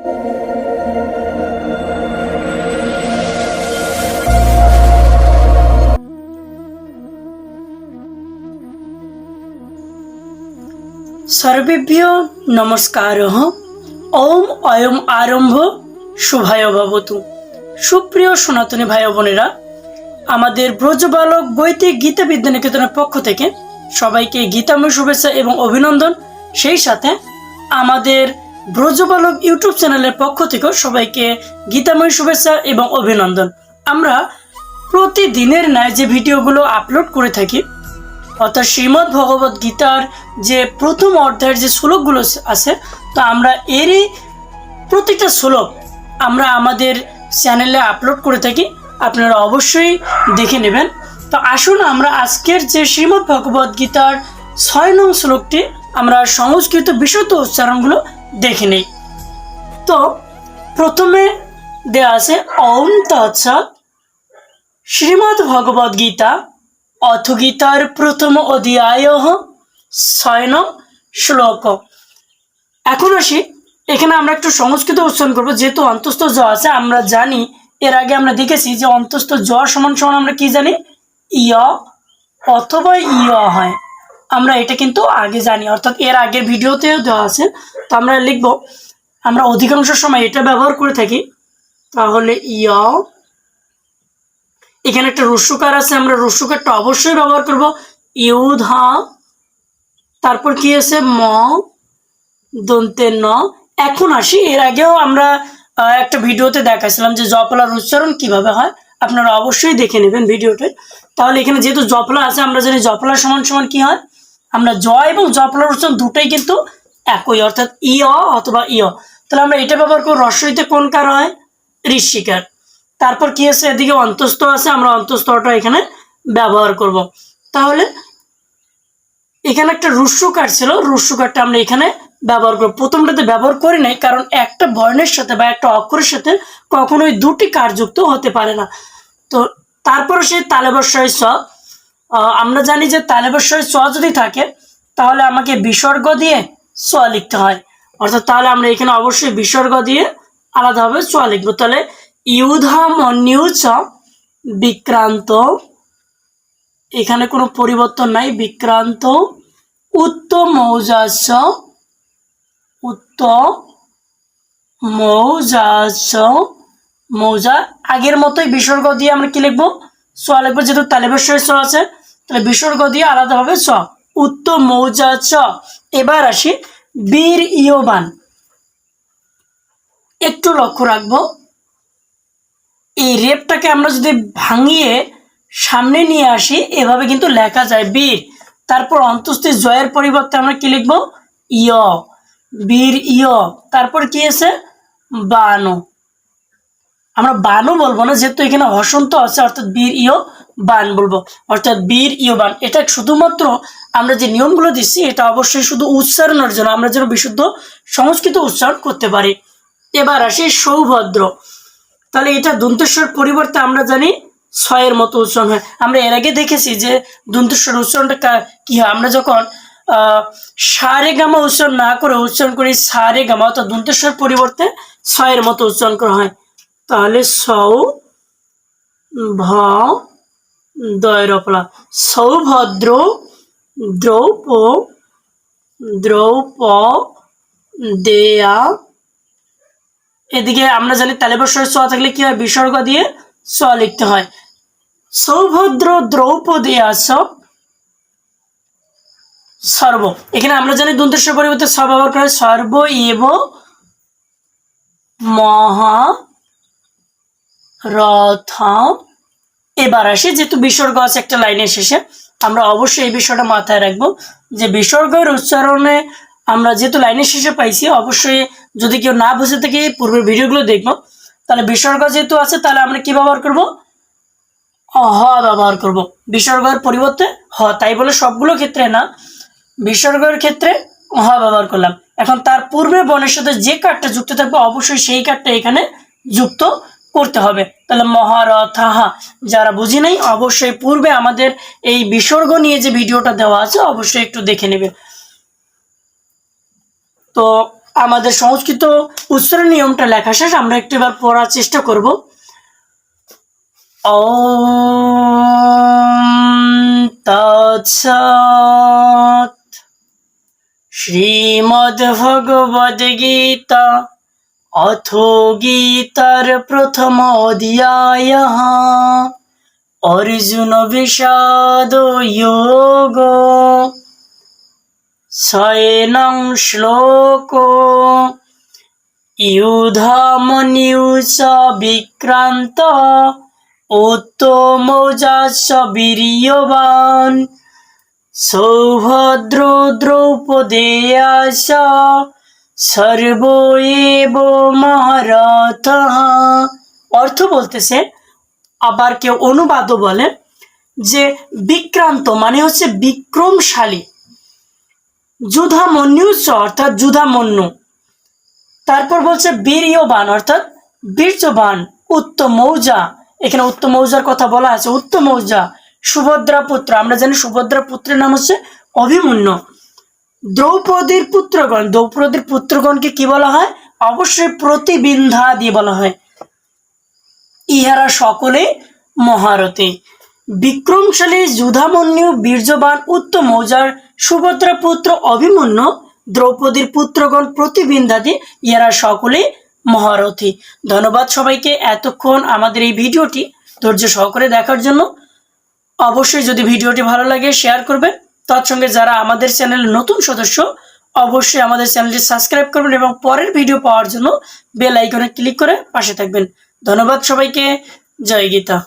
सर्वेभ्यो नमस्कारः। ओम अयम आरम्भ शुभाय भवतु। सुप्रिय सनातनी भाई बोनेरा, आमादेर ब्रजबालक বৈদিক गीता विद्या निकेतনের পক্ষ থেকে সবাইকে গীতাময় শুভেচ্ছা এবং অভিনন্দন। সেই সাথে আমাদের ব্রজবালক ইউটিউব চ্যানেলের পক্ষ থেকে সবাইকে গীতাময় শুভেচ্ছা এবং অভিনন্দন। আমরা প্রতিদিনের ন্যায় যে ভিডিওগুলো আপলোড করে থাকি, অর্থাৎ শ্রীমদ্ ভগবত গীতার যে প্রথম অধ্যায়ের যে শ্লোকগুলো আছে, তো আমরা এরই প্রতিটা শ্লোক আমরা আমাদের চ্যানেলে আপলোড করে থাকি, আপনারা অবশ্যই দেখে নেবেন। তো আসুন আমরা আজকের যে শ্রীমদ্ ভগবত গীতার ৬ নং শ্লোকটি আমরা সংস্কৃত বিশুদ্ধ উচ্চারণগুলো দেখে নেই। তো প্রথমে দেয়া আছে ওম তৎসৎ শ্রীমদ্ ভগবত গীতা অথ গীতার প্রথম অধ্যায় ৬ নং শ্লোক। এখন আসি, এখানে আমরা একটু সংস্কৃত উচ্চারণ করবো। যেহেতু অন্তস্থ জ আছে, আমরা জানি এর আগে আমরা দেখেছি যে অন্তস্থ জ সমান সমান আমরা কি জানি, ইয় অথবা ইয় হয়। আমরা এটা কিন্তু আগে জানি, অর্থাৎ এর আগের ভিডিওতেও দেওয়া আছে। তো আমরা লিখব, আমরা অধিকাংশ সময় এটা ব্যবহার করে থাকি, তাহলে ইয়। এখানে একটা রস্যকার আছে, আমরা রস্যকারটা অবশ্যই ব্যবহার করব, ইউধ। তারপর কি আছে, ম দন্তে ন। এখন আসি, এর আগেও আমরা একটা ভিডিওতে দেখাছিলাম যে জফলার উচ্চারণ কিভাবে হয়, আপনারা অবশ্যই দেখে নেবেন ভিডিওতে। তাহলে এখানে যেহেতু জফলা আছে, আমরা জানি জফলা সমান সমান কি হয়, আমরা জ এবং জফলার উচ্চারণ দুটোই কিন্তু একই, অর্থাৎ ইয় অথবা ইয়। তাহলে আমরা এটা ব্যবহার করব, রস্বইতে কোন কার হয়, ঋষিকার। তারপর কি আছে, এদিকে অন্তস্থ আছে, আমরা অন্তস্থটা এখানে ব্যবহার করব। তাহলে এখানে একটা রস্যকার ছিল, রস্যকারটা আমরা এখানে ব্যবহার করব। প্রথমটাতে ব্যবহার করি নাই, কারণ একটা বর্ণের সাথে বা একটা অক্ষরের সাথে কখনোই দুটি কার যুক্ত হতে পারে না। তো তারপরে সেই তালেবস্বয় স, আমরা জানি যে তালেবস্বয় স যদি থাকে তাহলে আমাকে বিসর্গ দিয়ে স লিখতে হয়, অর্থাৎ তাহলে আমরা এখানে অবশ্যই বিসর্গ দিয়ে আলাদাভাবে স লিখবো। তাহলে ইউধাম অনিউচ বিক্রান্ত, এখানে কোনো পরিবর্তন নাই, বিক্রান্ত। উত্তম মৌজাস, উত্তম মৌজাস, মৌজা আগের মতোই বিসর্গ দিয়ে আমরা কি লিখবো, স লিখবো। যেহেতু তালেবস্বয় স আছে, তাহলে বিসর্গ দিয়ে আলাদাভাবে স, উত্তম মৌজাস। এবার আসি বীর ইয়বান। একটু লক্ষ্য রাখবো, এই রেপটাকে আমরা যদি ভাঙিয়ে সামনে নিয়ে আসি, এভাবে কিন্তু লেখা যায় বীর। তারপর অন্তস্থিত জয়ের পরিবর্তে আমরা কি লিখবো, ইয়, বীর ইয়। তারপর কি আছে, বানু। আমরা বানু বলবো না, যেহেতু এখানে হসন্ত আছে, অর্থাৎ বীর ইয় বান বলবো, অর্থাৎ বীর ইয় বান। এটা শুধুমাত্র আমরা যে নিয়মগুলো দিচ্ছি, এটা অবশ্যই শুধু উচ্চারণের জন্য, আমরা যেন বিশুদ্ধ সংস্কৃত উচ্চারণ করতে পারি। এবার আসি সৌভদ্র। তাহলে এটা দন্তেশ্বর পরিবর্তে আমরা জানি ছয়ের মতো উচ্চারণ হয়। আমরা এর আগে দেখেছি যে দন্তেশ্বর উচ্চারণটা কি হয়, আমরা যখন সারে গামা উচ্চারণ না করে উচ্চারণ করি সারে গামা, অর্থাৎ দন্তেশ্বর পরিবর্তে ছয়ের মতো উচ্চারণ করা হয়। তাহলে সৌ ভ দয়রপলা, সৌভদ্র, দ্রৌপ দ্রৌপ দেয়া। এদিকে আমরা জানি তালেবস্বয় স থাকলে কি হয়, বিসর্গ দিয়ে স লিখতে হয়। সৌভদ্র দ্রৌপদেয়াস সর্ব, এখানে আমরা জানি দন্তেশ্বর পরিবর্তে স ব্যবহার করে, সর্ব এব মহা রথ। এবার আসি, যেহেতু বিসর্গ আছে একটা লাইনের শেষে, আমরা অবশ্যই এই বিষয়টা মাথায় রাখবো যে বিসর্গের উচ্চারণে আমরা যেহেতু লাইনের শেষে পাইছি, অবশ্যই যদি কেউ না বুঝে থেকে পূর্বের ভিডিওগুলো দেখবো। তাহলে বিসর্গ যেহেতু আছে, তাহলে আমরা কি ব্যবহার করব, হ ব্যবহার করব, বিসর্গের পরিবর্তে হ। তাই বলে সবগুলো ক্ষেত্রে না, বিসর্গের ক্ষেত্রে হ ব্যবহার করলাম। এখন তার পূর্বে বর্ণের সাথে যে কারটা যুক্ত থাকবে, অবশ্যই সেই কারটা এখানে যুক্ত করতে হবে। তাহলে মহারথা, যারা বুঝি নাই অবশ্যই পূর্বে আমাদের এই বিসর্গ নিয়ে যে ভিডিওটা দেওয়া আছে, অবশ্যই একটু দেখে নেবে। তো আমাদের সংস্কৃত উচ্চারণ নিয়মটা লেখা শেষ, আমরা একটিবার পড়ার চেষ্টা করব। ওম তৎসৎ। শ্রীমদ্ভগবদ্গীতা অথ গীতার প্রথম অধ্যায় অর্জুন বিষাদ যোগ শয়নং শ্লোক ইউধামনিউচ বিক্রান্ত উত্তমৌজাস বীর্যবান সৌভদ্রো দ্রৌপদেয়াস সর্ব এব মহারথঃ। অর্থ বলতেছে, আবার কেউ অনুবাদও বলে যে বিক্রান্ত মানে হচ্ছে বিক্রমশালী, যুধামন্যুচ অর্থাৎ যুধামন্যু, তারপর বলছে বীর্যবান অর্থাৎ বীর্যবান, উত্তমৌজা, এখানে উত্তমৌজার কথা বলা আছে, উত্তমৌজা, সুভদ্রা পুত্র, আমরা জানি সুভদ্রা পুত্রের নাম হচ্ছে অভিমন্যু, দ্রৌপদীর পুত্রগণ, দ্রৌপদীর পুত্রগণকে কি বলা হয়? অবশ্যই প্রতিবিন্ধা দিয়ে বলা হয়। ইহারা সকলে মহারথী। বিক্রমশালী, যুধামন্যু, বীর্যবান, উত্তমৌজার, সুভদ্রা পুত্র অভিমন্যু, দ্রৌপদীর পুত্রগণ প্রতিবিন্ধাদি, ইহারা সকলেই মহারথী। ধন্যবাদ সবাইকে এতক্ষণ আমাদের এই ভিডিওটি ধৈর্য সহকারে দেখার জন্য। অবশ্যই যদি ভিডিওটি ভালো লাগে শেয়ার করবেন, তৎসঙ্গে যারা আমাদের চ্যানেলের নতুন সদস্য অবশ্যই আমাদের চ্যানেলটি সাবস্ক্রাইব করবেন এবং পরের ভিডিও পাওয়ার জন্য বেল আইকনে ক্লিক করে পাশে থাকবেন। ধন্যবাদ সবাইকে। জয় গীতা।